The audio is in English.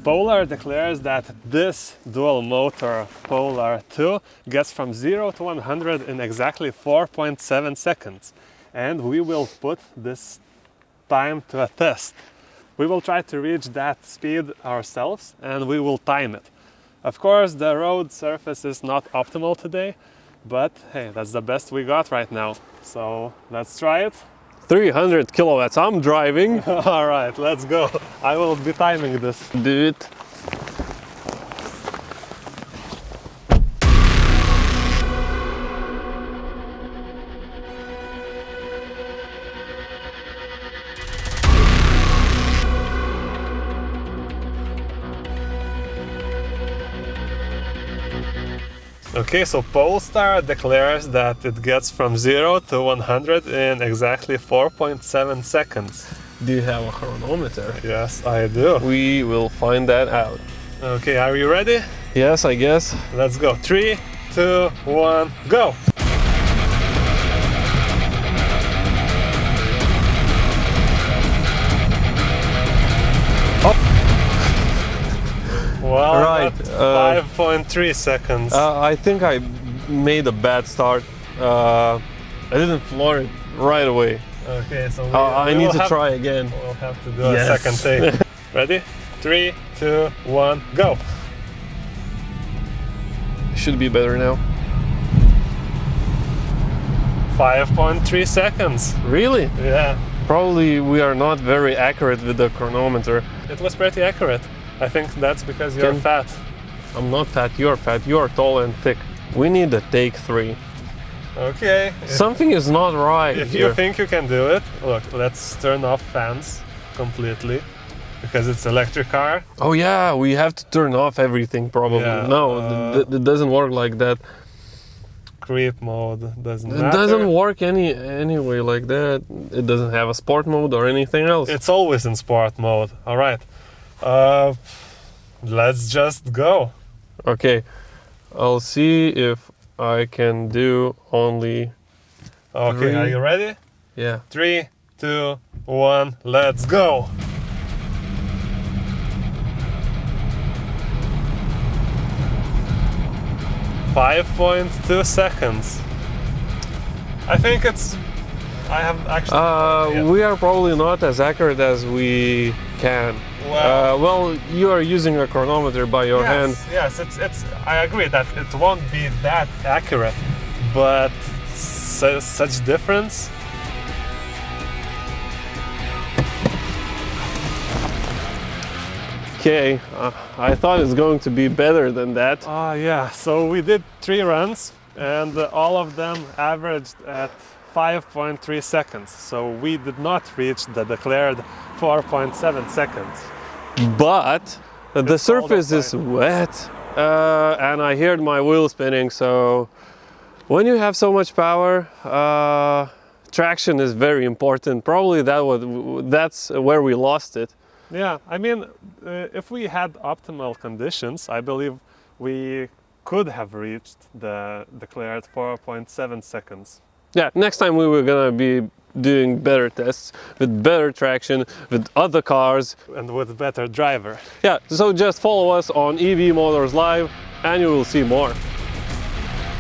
Polar declares that this dual motor Polar 2 gets from 0 to 100 in exactly 4.7 seconds. And we will put this time to a test. We will try to reach that speed ourselves and we will time it. Of course, the road surface is not optimal today, but hey, that's the best we got right now. So let's try it. 300 kilowatts, I'm driving. All right, let's go. I will be timing this. Do it. Okay, so Polestar declares that it gets from 0 to 100 in exactly 4.7 seconds. Do you have a chronometer? Yes, I do. We will find that out. Okay, are you ready? Yes, I guess. Let's go. 3, 2, 1, go! Well, Right, 5.3 seconds. I think I made a bad start. I didn't floor it right away. Okay, so I need to try again. We'll have to do Yes. a second take. Ready? 3, 2, 1, go! Should be better now. 5.3 seconds. Really? Yeah, Probably we are not very accurate with the chronometer. it was pretty accurate. I think that's because you're fat. I'm not fat, you're fat, you're tall and thick. We need a take 3. Okay. Something is not right If here. you think you can do it, look, let's turn off fans completely because it's electric car. Oh yeah, we have to turn off everything probably. Yeah, No, it doesn't work like that. Creep mode doesn't It matter. doesn't work anyway like that. It doesn't have a sport mode or anything else. It's always in sport mode. All right. Let's just go. Okay, I'll see if I can do only. Okay, 3. are you ready? Yeah. 3, 2, 1, let's go. .2 seconds. I think it's. I have actually. Yeah. We are probably not as accurate as we can. Well, you are using a chronometer by your hand. Yes, it's. I agree that it won't be that accurate, but such difference. Okay, I thought it's going to be better than that. Yeah. So we did 3 runs, and all of them averaged at 5.3 seconds. So we did not reach the declared 4.7 seconds. But the It's surface cold is wet, and I heard my wheel spinning. So when you have so much power, traction is very important. Probably that's where we lost it. Yeah, I mean, if we had optimal conditions, I believe we could have reached the declared 4.7 seconds. Yeah, next time we were gonna be doing better tests with better traction, with other cars. And with better driver. Yeah, so just follow us on EV Motors Live and you will see more.